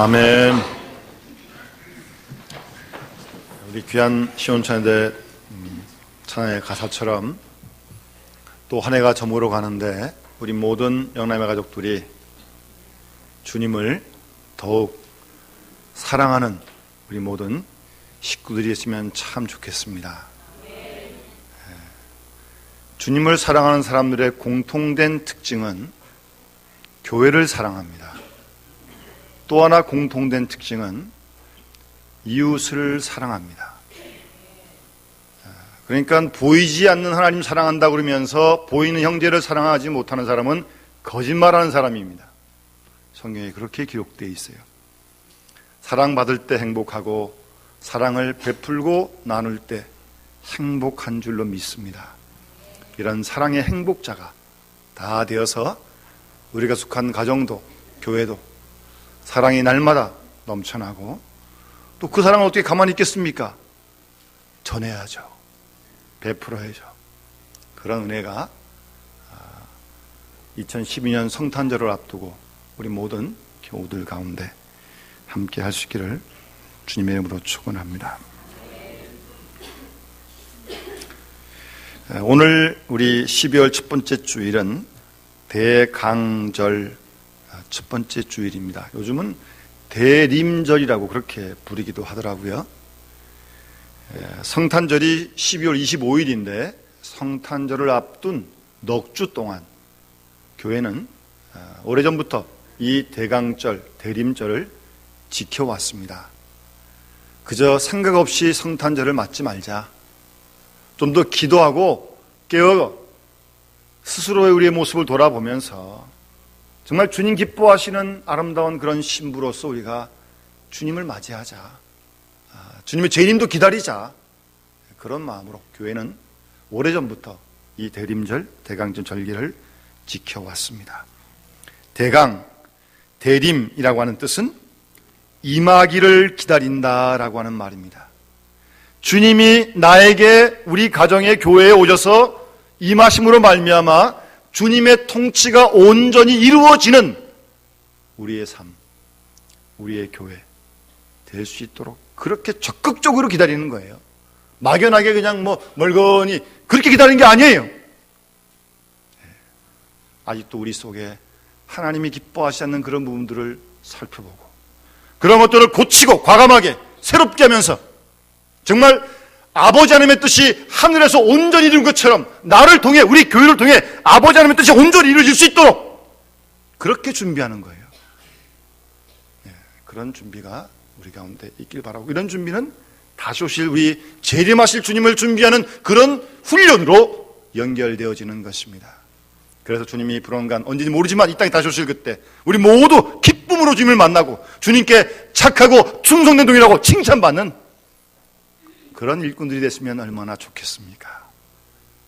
아멘. 우리 귀한 시온찬양대 찬양의 가사처럼 또 한 해가 저물어 가는데 우리 모든 영남의 가족들이 주님을 더욱 사랑하는 우리 모든 식구들이 있으면 참 좋겠습니다. 주님을 사랑하는 사람들의 공통된 특징은 교회를 사랑합니다. 또 하나 공통된 특징은 이웃을 사랑합니다. 그러니까 보이지 않는 하나님 사랑한다 그러면서 보이는 형제를 사랑하지 못하는 사람은 거짓말하는 사람입니다. 성경에 그렇게 기록되어 있어요. 사랑받을 때 행복하고 사랑을 베풀고 나눌 때 행복한 줄로 믿습니다. 이런 사랑의 행복자가 다 되어서 우리가 속한 가정도 교회도 사랑이 날마다 넘쳐나고 또 그 사랑을 어떻게 가만히 있겠습니까? 전해야죠. 베풀어야죠. 그런 은혜가 2012년 성탄절을 앞두고 우리 모든 교우들 가운데 함께 할 수 있기를 주님의 이름으로 축원합니다. 오늘 우리 12월 첫 번째 주일은 대강절 첫 번째 주일입니다. 요즘은 대림절이라고 그렇게 부르기도 하더라고요. 성탄절이 12월 25일인데 성탄절을 앞둔 넉 주 동안 교회는 오래전부터 이 대강절, 대림절을 지켜왔습니다. 그저 생각 없이 성탄절을 맞지 말자. 좀 더 기도하고 깨어 스스로의 우리의 모습을 돌아보면서 정말 주님 기뻐하시는 아름다운 그런 신부로서 우리가 주님을 맞이하자. 주님의 재림도 기다리자. 그런 마음으로 교회는 오래전부터 이 대림절, 대강절 절기를 지켜왔습니다. 대강, 대림이라고 하는 뜻은 임하기를 기다린다라고 하는 말입니다. 주님이 나에게 우리 가정의 교회에 오셔서 임하심으로 말미암아 주님의 통치가 온전히 이루어지는 우리의 삶, 우리의 교회 될 수 있도록 그렇게 적극적으로 기다리는 거예요. 막연하게 그냥 멀거니 그렇게 기다리는 게 아니에요. 아직도 우리 속에 하나님이 기뻐하시지 않는 그런 부분들을 살펴보고 그런 것들을 고치고 과감하게 새롭게 하면서 정말 아버지 하나님의 뜻이 하늘에서 온전히 이룬 것처럼 나를 통해 우리 교회를 통해 아버지 하나님의 뜻이 온전히 이루어질 수 있도록 그렇게 준비하는 거예요. 그런 준비가 우리 가운데 있길 바라고 이런 준비는 다시 오실 우리 재림하실 주님을 준비하는 그런 훈련으로 연결되어지는 것입니다. 그래서 주님이 불언간 언제인지 모르지만 이 땅에 다시 오실 그때 우리 모두 기쁨으로 주님을 만나고 주님께 착하고 충성된 동이라고 칭찬받는 그런 일꾼들이 됐으면 얼마나 좋겠습니까?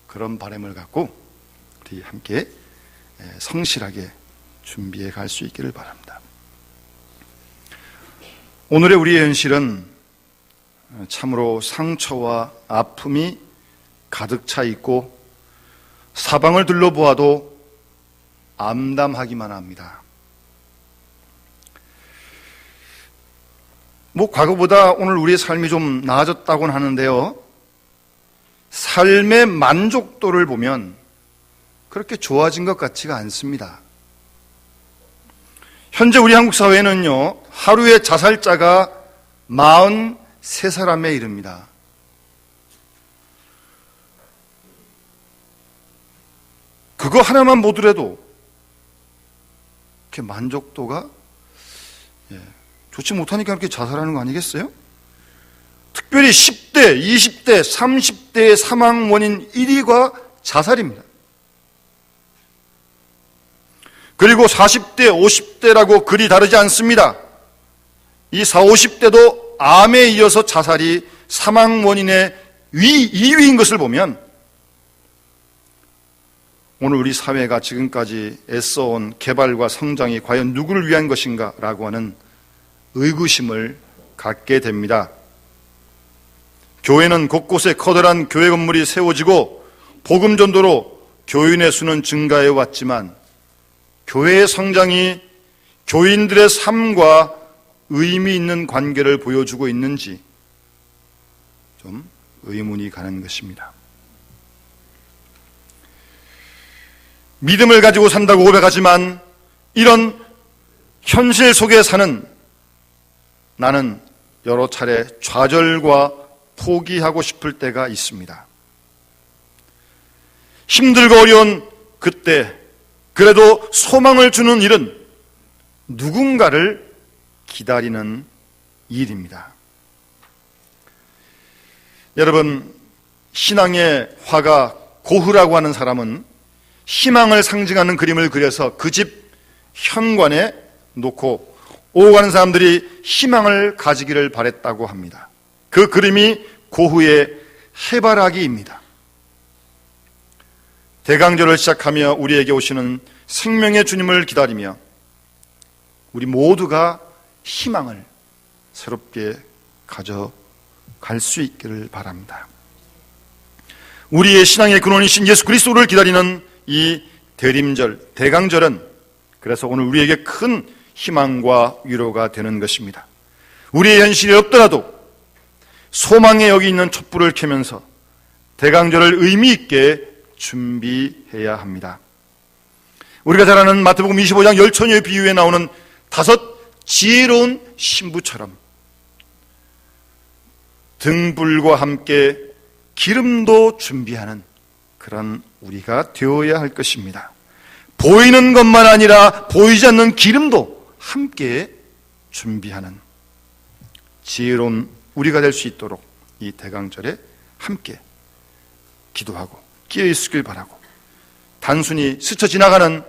그런 바람을 갖고 우리 함께 성실하게 준비해 갈 수 있기를 바랍니다. 오늘의 우리의 현실은 참으로 상처와 아픔이 가득 차 있고 사방을 둘러보아도 암담하기만 합니다. 과거보다 오늘 우리의 삶이 좀 나아졌다고는 하는데요. 삶의 만족도를 보면 그렇게 좋아진 것 같지가 않습니다. 현재 우리 한국 사회는요, 하루의 자살자가 43사람에 이릅니다. 그거 하나만 보더라도 이렇게 만족도가 좋지 못하니까 이렇게 자살하는 거 아니겠어요? 특별히 10대, 20대, 30대의 사망 원인 1위가 자살입니다. 그리고 40대, 50대라고 그리 다르지 않습니다. 이 40, 50대도 암에 이어서 자살이 사망 원인의 2위인 것을 보면 오늘 우리 사회가 지금까지 애써온 개발과 성장이 과연 누구를 위한 것인가 라고 하는 의구심을 갖게 됩니다. 교회는 곳곳에 커다란 교회 건물이 세워지고 복음 전도로 교인의 수는 증가해 왔지만 교회의 성장이 교인들의 삶과 의미 있는 관계를 보여주고 있는지 좀 의문이 가는 것입니다. 믿음을 가지고 산다고 고백하지만 이런 현실 속에 사는 나는 여러 차례 좌절과 포기하고 싶을 때가 있습니다. 힘들고 어려운 그때 그래도 소망을 주는 일은 누군가를 기다리는 일입니다. 여러분, 신앙의 화가 고흐라고 하는 사람은 희망을 상징하는 그림을 그려서 그 집 현관에 놓고 오고 가는 사람들이 희망을 가지기를 바랬다고 합니다. 그 그림이 고흐의 해바라기입니다. 대강절을 시작하며 우리에게 오시는 생명의 주님을 기다리며 우리 모두가 희망을 새롭게 가져갈 수 있기를 바랍니다. 우리의 신앙의 근원이신 예수 그리스도를 기다리는 이 대림절, 대강절은 그래서 오늘 우리에게 큰 희망과 위로가 되는 것입니다. 우리의 현실이 없더라도 소망에 여기 있는 촛불을 켜면서 대강절을 의미 있게 준비해야 합니다. 우리가 잘 아는 마태복음 25장 열처녀의 비유에 나오는 5 지혜로운 신부처럼 등불과 함께 기름도 준비하는 그런 우리가 되어야 할 것입니다. 보이는 것만 아니라 보이지 않는 기름도 함께 준비하는 지혜로운 우리가 될 수 있도록 이 대강절에 함께 기도하고 끼어 있으길 바라고, 단순히 스쳐 지나가는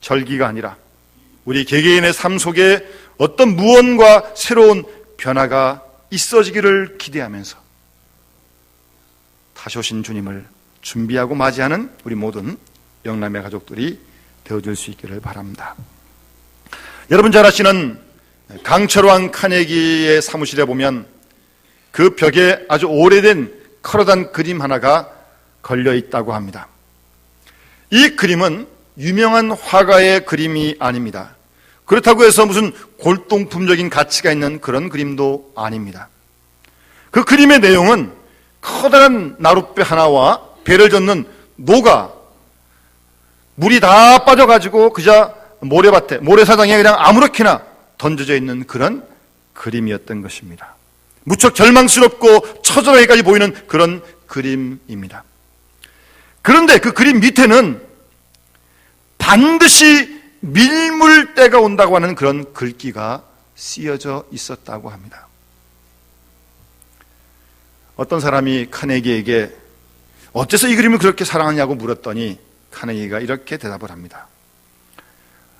절기가 아니라 우리 개개인의 삶 속에 어떤 무언가 새로운 변화가 있어지기를 기대하면서 다시 오신 주님을 준비하고 맞이하는 우리 모든 영남의 가족들이 되어줄 수 있기를 바랍니다. 여러분 잘 아시는 강철왕 카네기의 사무실에 보면 그 벽에 아주 오래된 커다란 그림 하나가 걸려 있다고 합니다. 이 그림은 유명한 화가의 그림이 아닙니다. 그렇다고 해서 무슨 골동품적인 가치가 있는 그런 그림도 아닙니다. 그 그림의 내용은 커다란 나룻배 하나와 배를 젓는 노가 물이 다 빠져가지고 그저 모래밭에, 모래사장에 그냥 아무렇게나 던져져 있는 그런 그림이었던 것입니다. 무척 절망스럽고 처절하게까지 보이는 그런 그림입니다. 그런데 그 그림 밑에는 반드시 밀물 때가 온다고 하는 그런 글귀가 쓰여져 있었다고 합니다. 어떤 사람이 카네기에게 어째서 이 그림을 그렇게 사랑하냐고 물었더니 카네기가 이렇게 대답을 합니다.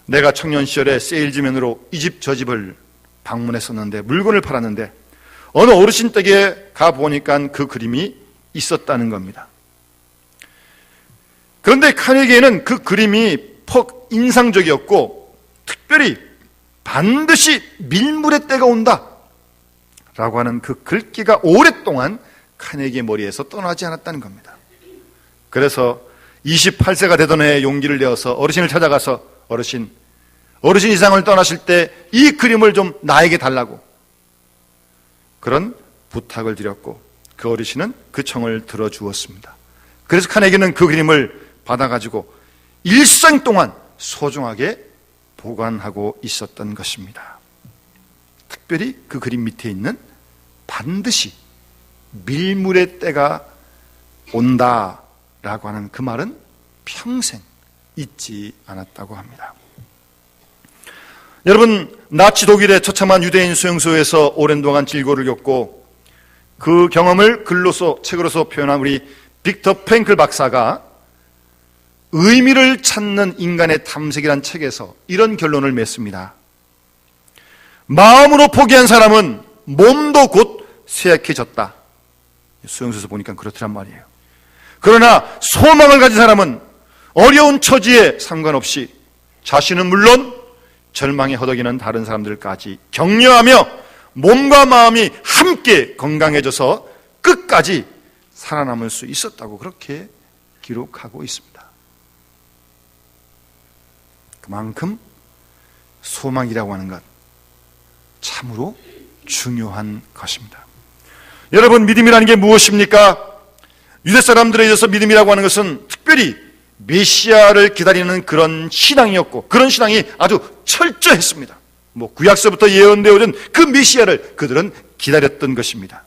내가 청년 시절에 세일즈맨으로 이 집 저 집을 방문했었는데 물건을 팔았는데 어느 어르신 댁에 가보니까 그 그림이 있었다는 겁니다. 그런데 카네기에는 그 그림이 퍽 인상적이었고 특별히 반드시 밀물의 때가 온다 라고 하는 그 글귀가 오랫동안 카네기의 머리에서 떠나지 않았다는 겁니다. 그래서 28세가 되던 해에 용기를 내어서 어르신을 찾아가서 어르신 이상을 떠나실 때 이 그림을 좀 나에게 달라고 그런 부탁을 드렸고 그 어르신은 그 청을 들어주었습니다. 그래서 카네기는 그 그림을 받아가지고 일생 동안 소중하게 보관하고 있었던 것입니다. 특별히 그 그림 밑에 있는 반드시 밀물의 때가 온다라고 하는 그 말은 평생 잊지 않았다고 합니다. 여러분, 나치 독일의 처참한 유대인 수용소에서 오랜 동안 질고를 겪고 그 경험을 글로서, 책으로서 표현한 우리 빅터 프랭클 박사가 의미를 찾는 인간의 탐색이란 책에서 이런 결론을 맺습니다. 마음으로 포기한 사람은 몸도 곧 쇠약해졌다. 수용소에서 보니까 그렇더란 말이에요. 그러나 소망을 가진 사람은 어려운 처지에 상관없이 자신은 물론 절망에 허덕이는 다른 사람들까지 격려하며 몸과 마음이 함께 건강해져서 끝까지 살아남을 수 있었다고 그렇게 기록하고 있습니다. 그만큼 소망이라고 하는 것, 참으로 중요한 것입니다. 여러분, 믿음이라는 게 무엇입니까? 유대 사람들에 있어서 믿음이라고 하는 것은 특별히 메시아를 기다리는 그런 신앙이었고, 그런 신앙이 아주 철저했습니다. 구약서부터 예언되어진 그 메시아를 그들은 기다렸던 것입니다.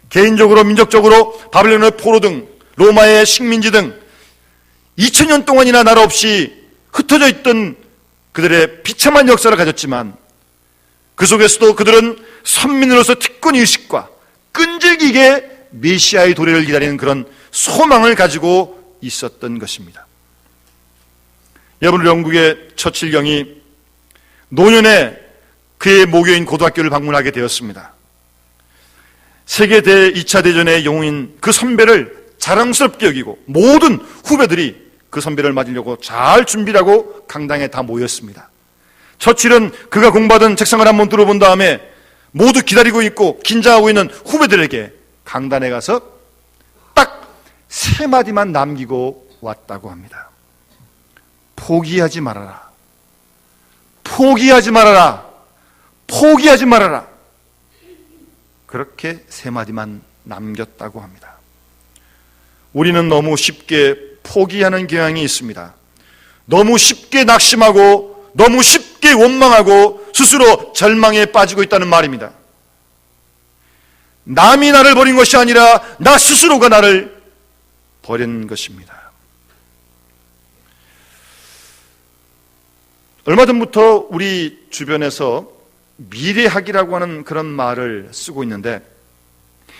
개인적으로, 민족적으로 바벨론의 포로 등 로마의 식민지 등 2000년 동안이나 나라 없이 흩어져 있던 그들의 비참한 역사를 가졌지만, 그 속에서도 그들은 선민으로서 특권의식과 끈질기게 메시아의 도래를 기다리는 그런 소망을 가지고 있었던 것입니다. 여러분, 영국의 처칠 경이 노년에 그의 모교인 고등학교를 방문하게 되었습니다. 세계 2차 대전의 영웅인 그 선배를 자랑스럽게 여기고 모든 후배들이 그 선배를 맞으려고 잘 준비를 하고 강당에 다 모였습니다. 처칠은 그가 공부하던 책상을 한번 뚫어본 다음에 모두 기다리고 있고 긴장하고 있는 후배들에게 강단에 가서 딱 3마디만 남기고 왔다고 합니다. 포기하지 말아라. 포기하지 말아라. 포기하지 말아라. 그렇게 3마디만 남겼다고 합니다. 우리는 너무 쉽게 포기하는 경향이 있습니다. 너무 쉽게 낙심하고 너무 쉽게 원망하고 스스로 절망에 빠지고 있다는 말입니다. 남이 나를 버린 것이 아니라 나 스스로가 나를 버린 것입니다. 얼마 전부터 우리 주변에서 미래학이라고 하는 그런 말을 쓰고 있는데,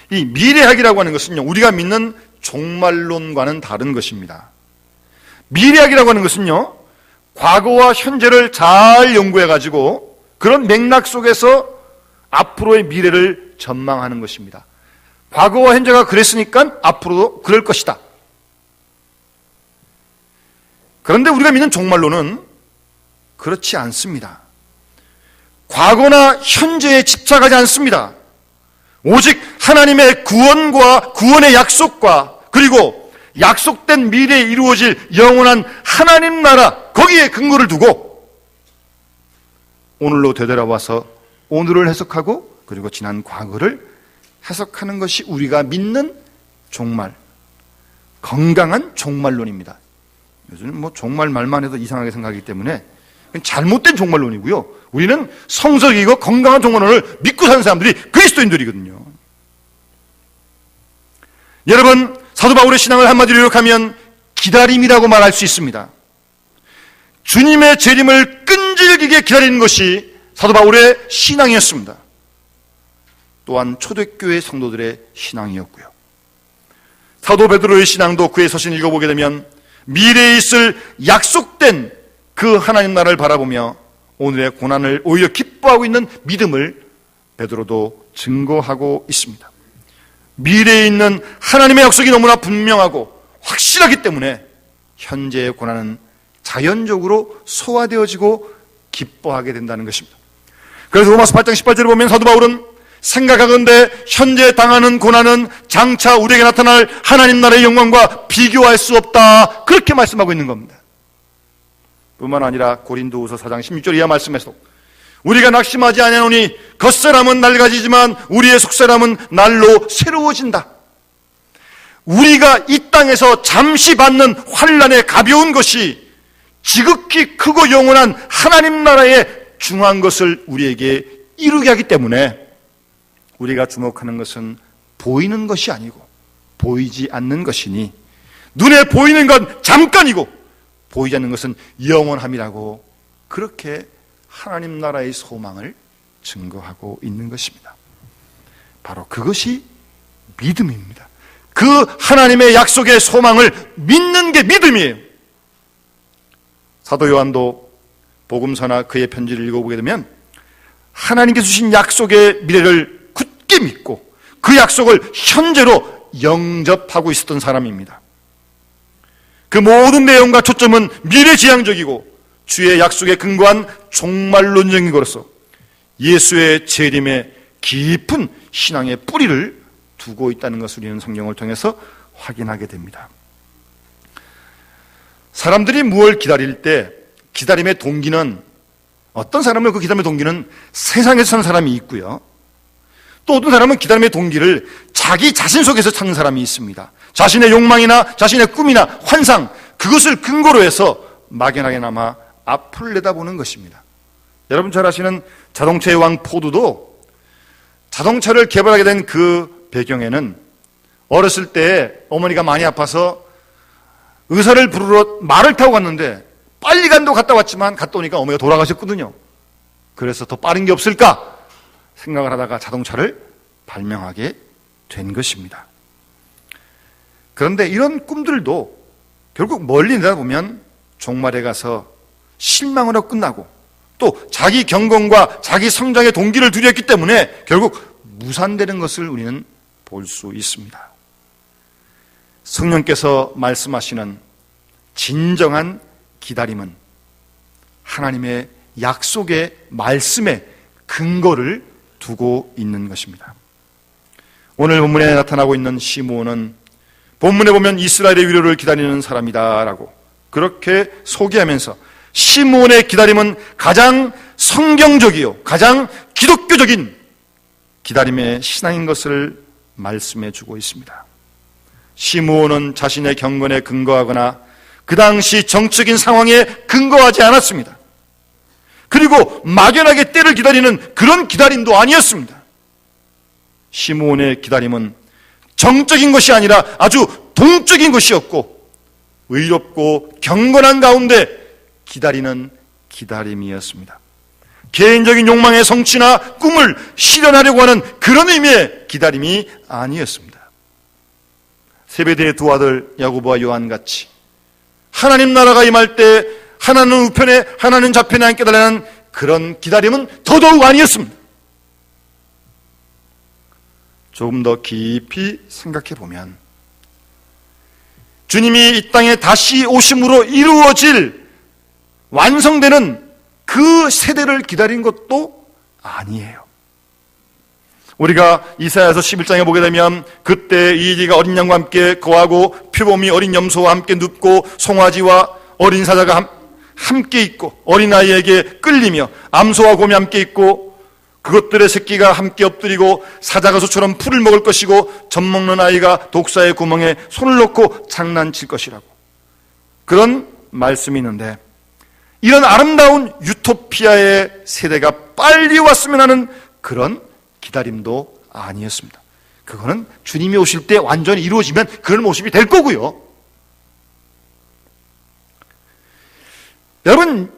이 미래학이라고 하는 것은요, 우리가 믿는 종말론과는 다른 것입니다. 미래학이라고 하는 것은요, 과거와 현재를 잘 연구해가지고 그런 맥락 속에서 앞으로의 미래를 전망하는 것입니다. 과거와 현재가 그랬으니까 앞으로도 그럴 것이다. 그런데 우리가 믿는 종말론은 그렇지 않습니다. 과거나 현재에 집착하지 않습니다. 오직 하나님의 구원과 구원의 약속과 그리고 약속된 미래에 이루어질 영원한 하나님 나라, 거기에 근거를 두고 오늘로 되돌아와서 오늘을 해석하고 그리고 지난 과거를 해석하는 것이 우리가 믿는 종말, 건강한 종말론입니다. 요즘은 종말 말만 해도 이상하게 생각하기 때문에 잘못된 종말론이고요. 우리는 성석이고 건강한 종말론을 믿고 사는 사람들이 그리스도인들이거든요. 여러분, 사도 바울의 신앙을 한마디로 요약하면 기다림이라고 말할 수 있습니다. 주님의 재림을 끈질기게 기다리는 것이 사도 바울의 신앙이었습니다. 또한 초대교회 성도들의 신앙이었고요. 사도 베드로의 신앙도 그의 서신 읽어보게 되면 미래에 있을 약속된 그 하나님 나라를 바라보며 오늘의 고난을 오히려 기뻐하고 있는 믿음을 베드로도 증거하고 있습니다. 미래에 있는 하나님의 약속이 너무나 분명하고 확실하기 때문에 현재의 고난은 자연적으로 소화되어지고 기뻐하게 된다는 것입니다. 그래서 로마서 8장 18절을 보면 사도 바울은 생각하건대 현재 당하는 고난은 장차 우리에게 나타날 하나님 나라의 영광과 비교할 수 없다, 그렇게 말씀하고 있는 겁니다. 뿐만 아니라 고린도후서 4장 16절 이하 말씀에서 우리가 낙심하지 아니하노니 겉사람은 낡아지지만 우리의 속사람은 날로 새로워진다. 우리가 이 땅에서 잠시 받는 환난의 가벼운 것이 지극히 크고 영원한 하나님 나라의 중요한 것을 우리에게 이루게 하기 때문에 우리가 주목하는 것은 보이는 것이 아니고 보이지 않는 것이니 눈에 보이는 건 잠깐이고 보이지 않는 것은 영원함이라고 그렇게 하나님 나라의 소망을 증거하고 있는 것입니다. 바로 그것이 믿음입니다. 그 하나님의 약속의 소망을 믿는 게 믿음이에요. 사도 요한도 복음서나 그의 편지를 읽어보게 되면 하나님께서 주신 약속의 미래를 굳게 믿고 그 약속을 현재로 영접하고 있었던 사람입니다. 그 모든 내용과 초점은 미래지향적이고 주의 약속에 근거한 종말론적인 것으로서 예수의 재림에 깊은 신앙의 뿌리를 두고 있다는 것을 우리는 성경을 통해서 확인하게 됩니다. 사람들이 무엇을 기다릴 때 기다림의 동기는 어떤 사람은 그 기다림의 동기는 세상에서 사는 사람이 있고요. 또 어떤 사람은 기다림의 동기를 자기 자신 속에서 찾는 사람이 있습니다. 자신의 욕망이나 자신의 꿈이나 환상, 그것을 근거로 해서 막연하게나마 앞을 내다보는 것입니다. 여러분 잘 아시는 자동차의 왕 포드도 자동차를 개발하게 된 그 배경에는 어렸을 때 어머니가 많이 아파서 의사를 부르러 말을 타고 갔는데 빨리 간다고 갔다 왔지만 갔다 오니까 어머니가 돌아가셨거든요. 그래서 더 빠른 게 없을까 생각을 하다가 자동차를 발명하게 된 것입니다. 그런데 이런 꿈들도 결국 멀리 내다보면 종말에 가서 실망으로 끝나고 또 자기 경건과 자기 성장의 동기를 두려웠기 때문에 결국 무산되는 것을 우리는 볼 수 있습니다. 성령께서 말씀하시는 진정한 기다림은 하나님의 약속의 말씀에 근거를 두고 있는 것입니다. 오늘 본문에 나타나고 있는 시므온은 본문에 보면 이스라엘의 위로를 기다리는 사람이다라고 그렇게 소개하면서 시므온의 기다림은 가장 성경적이요 가장 기독교적인 기다림의 신앙인 것을 말씀해 주고 있습니다. 시므온은 자신의 경건에 근거하거나 그 당시 정치적인 상황에 근거하지 않았습니다. 그리고 막연하게 때를 기다리는 그런 기다림도 아니었습니다. 시므온의 기다림은 정적인 것이 아니라 아주 동적인 것이었고 의롭고 경건한 가운데 기다리는 기다림이었습니다. 개인적인 욕망의 성취나 꿈을 실현하려고 하는 그런 의미의 기다림이 아니었습니다. 세베대의 두 아들 야고보와 요한같이 하나님 나라가 임할 때 하나는 우편에 하나는 좌편에 앉게 달라는 그런 기다림은 더더욱 아니었습니다. 조금 더 깊이 생각해 보면 주님이 이 땅에 다시 오심으로 이루어질 완성되는 그 세대를 기다린 것도 아니에요. 우리가 이사야서 11장에 보게 되면 그때 이리가 어린 양과 함께 거하고 표범이 어린 염소와 함께 눕고 송아지와 어린 사자가 함께 있고 어린아이에게 끌리며 암소와 곰이 함께 있고 그것들의 새끼가 함께 엎드리고 사자가 소처럼 풀을 먹을 것이고 젖 먹는 아이가 독사의 구멍에 손을 넣고 장난칠 것이라고 그런 말씀이 있는데 이런 아름다운 유토피아의 세대가 빨리 왔으면 하는 그런 기다림도 아니었습니다. 그거는 주님이 오실 때 완전히 이루어지면 그런 모습이 될 거고요. 여러분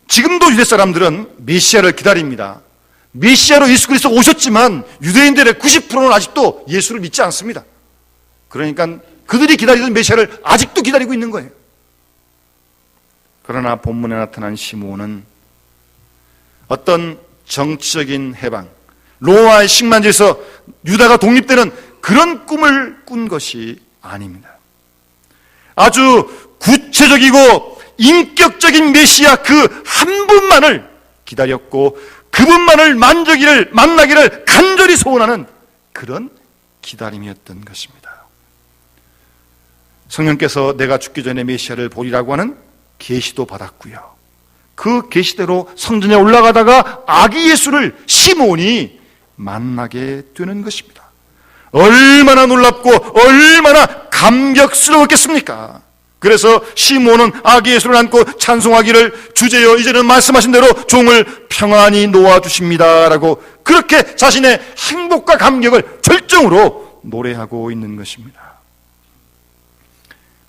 지금도 유대 사람들은 메시아를 기다립니다. 메시아로 예수 그리스도 오셨지만 유대인들의 90%는 아직도 예수를 믿지 않습니다. 그러니까 그들이 기다리던 메시아를 아직도 기다리고 있는 거예요. 그러나 본문에 나타난 시므온은 어떤 정치적인 해방, 로마의 식민지에서 유다가 독립되는 그런 꿈을 꾼 것이 아닙니다. 아주 구체적이고 인격적인 메시아 그 한 분만을 기다렸고 그분만을 만나기를 간절히 소원하는 그런 기다림이었던 것입니다. 성령께서 내가 죽기 전에 메시아를 보리라고 하는 계시도 받았고요. 그 계시대로 성전에 올라가다가 아기 예수를 시므온이 만나게 되는 것입니다. 얼마나 놀랍고 얼마나 감격스러웠겠습니까? 그래서 시므온은 아기 예수를 안고 찬송하기를 주제여 이제는 말씀하신 대로 종을 평안히 놓아주십니다 라고 그렇게 자신의 행복과 감격을 절정으로 노래하고 있는 것입니다.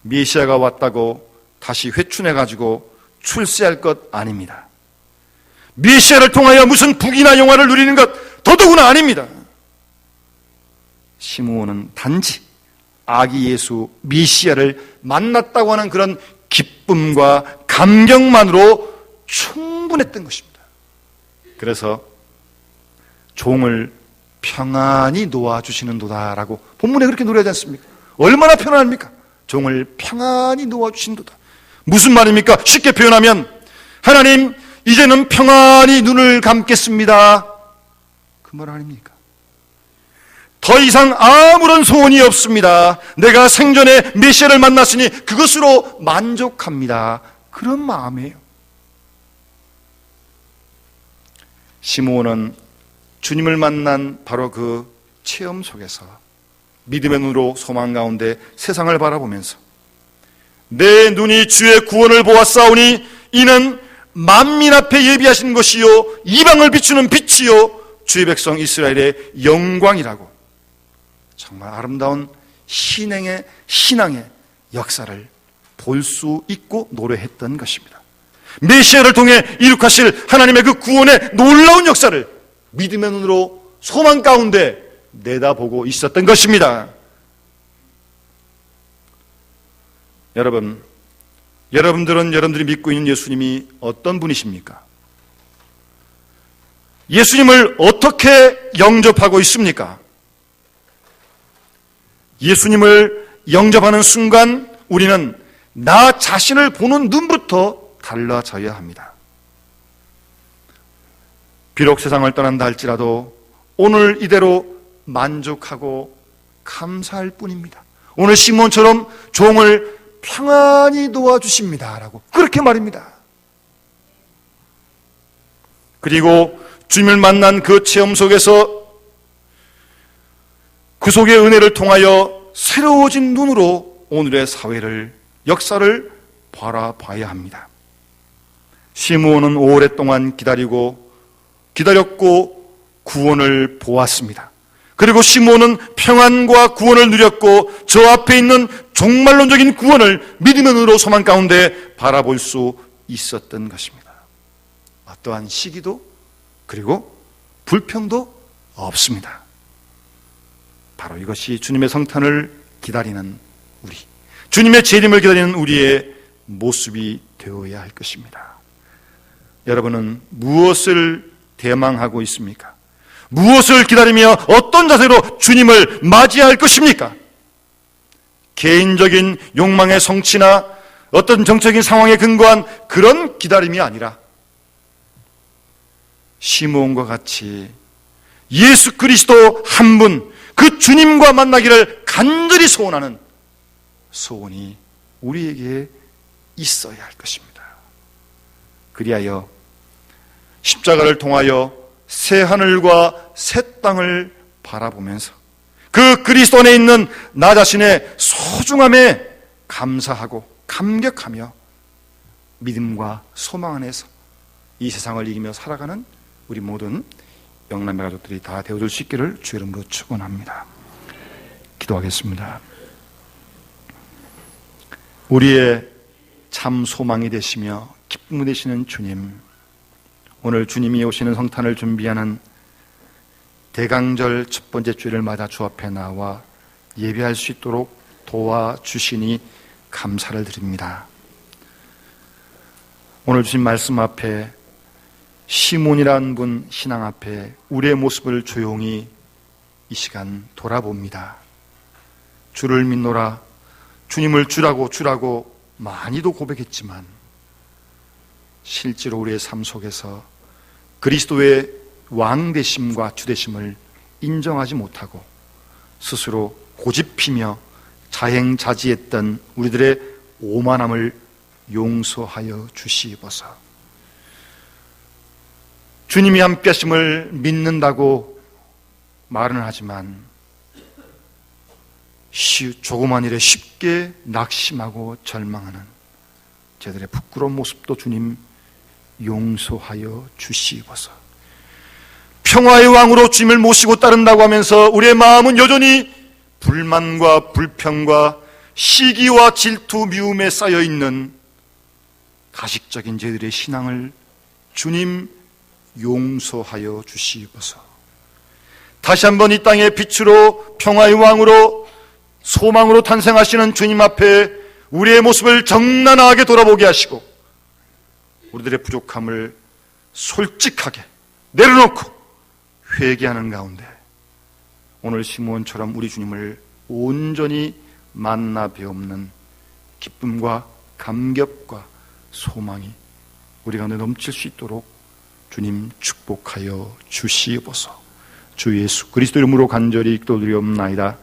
메시아가 왔다고 다시 회춘해가지고 출세할 것 아닙니다. 메시아를 통하여 무슨 부귀나 영화를 누리는 것 더더구나 아닙니다. 시므온은 단지 아기 예수 메시아를 만났다고 하는 그런 기쁨과 감격만으로 충분했던 것입니다. 그래서 종을 평안히 놓아주시는도다라고 본문에 그렇게 노래하지 않습니까? 얼마나 편안합니까? 종을 평안히 놓아주신도다. 무슨 말입니까? 쉽게 표현하면 하나님 이제는 평안히 눈을 감겠습니다. 그 말 아닙니까? 더 이상 아무런 소원이 없습니다. 내가 생전에 메시아를 만났으니 그것으로 만족합니다. 그런 마음이에요. 시므온은 주님을 만난 바로 그 체험 속에서 믿음의 눈으로 소망 가운데 세상을 바라보면서 내 눈이 주의 구원을 보았사오니 이는 만민 앞에 예비하신 것이요 이방을 비추는 빛이요 주의 백성 이스라엘의 영광이라고 정말 아름다운 신앙의 역사를 볼 수 있고 노래했던 것입니다. 메시아를 통해 이룩하실 하나님의 그 구원의 놀라운 역사를 믿음의 눈으로 소망 가운데 내다보고 있었던 것입니다. 여러분들은 여러분들이 믿고 있는 예수님이 어떤 분이십니까? 예수님을 어떻게 영접하고 있습니까? 예수님을 영접하는 순간 우리는 나 자신을 보는 눈부터 달라져야 합니다. 비록 세상을 떠난다 할지라도 오늘 이대로 만족하고 감사할 뿐입니다. 오늘 시몬처럼 종을 평안히 도와주십니다 라고 그렇게 말입니다. 그리고 주님을 만난 그 체험 속에서 그 속의 은혜를 통하여 새로워진 눈으로 오늘의 사회를 역사를 바라봐야 합니다. 시므온은 오랫동안 기다렸고 구원을 보았습니다. 그리고 시므온은 평안과 구원을 누렸고 저 앞에 있는 종말론적인 구원을 믿음의 눈으로 소망 가운데 바라볼 수 있었던 것입니다. 어떠한 시기도 그리고 불평도 없습니다. 바로 이것이 주님의 성탄을 기다리는 우리, 주님의 재림을 기다리는 우리의 모습이 되어야 할 것입니다. 여러분은 무엇을 대망하고 있습니까? 무엇을 기다리며 어떤 자세로 주님을 맞이할 것입니까? 개인적인 욕망의 성취나 어떤 정적인 상황에 근거한 그런 기다림이 아니라 시므온과 같이 예수 그리스도 한 분, 그 주님과 만나기를 간절히 소원하는 소원이 우리에게 있어야 할 것입니다. 그리하여 십자가를 통하여 새 하늘과 새 땅을 바라보면서 그 그리스도 안에 있는 나 자신의 소중함에 감사하고 감격하며 믿음과 소망 안에서 이 세상을 이기며 살아가는 우리 모든 영남의 가족들이 다 되어줄 수 있기를 주의 이름으로 축원합니다. 기도하겠습니다. 우리의 참 소망이 되시며 기쁨이 되시는 주님, 오늘 주님이 오시는 성탄을 준비하는 대강절 첫 번째 주일을 맞아 주 앞에 나와 예배할 수 있도록 도와주시니 감사를 드립니다. 오늘 주신 말씀 앞에 시몬이라는 분 신앙 앞에 우리의 모습을 조용히 이 시간 돌아봅니다. 주를 믿노라, 주님을 주라고 많이도 고백했지만 실제로 우리의 삶 속에서 그리스도의 왕 되심과 주 되심을 인정하지 못하고 스스로 고집피며 자행자지했던 우리들의 오만함을 용서하여 주시옵소서. 주님이 함께 하심을 믿는다고 말은 하지만 조그만 일에 쉽게 낙심하고 절망하는 저들의 부끄러운 모습도 주님 용서하여 주시옵소서. 평화의 왕으로 주님을 모시고 따른다고 하면서 우리의 마음은 여전히 불만과 불평과 시기와 질투, 미움에 쌓여있는 가식적인 저희들의 신앙을 주님 용서하여 주시옵소서. 다시 한번 이 땅의 빛으로 평화의 왕으로 소망으로 탄생하시는 주님 앞에 우리의 모습을 정나하게 돌아보게 하시고 우리들의 부족함을 솔직하게 내려놓고 회개하는 가운데 오늘 시므온처럼 우리 주님을 온전히 만나 뵈옵는 기쁨과 감격과 소망이 우리 가운데 넘칠 수 있도록 주님 축복하여 주시옵소서. 주 예수 그리스도 이름으로 간절히 기도드리옵나이다.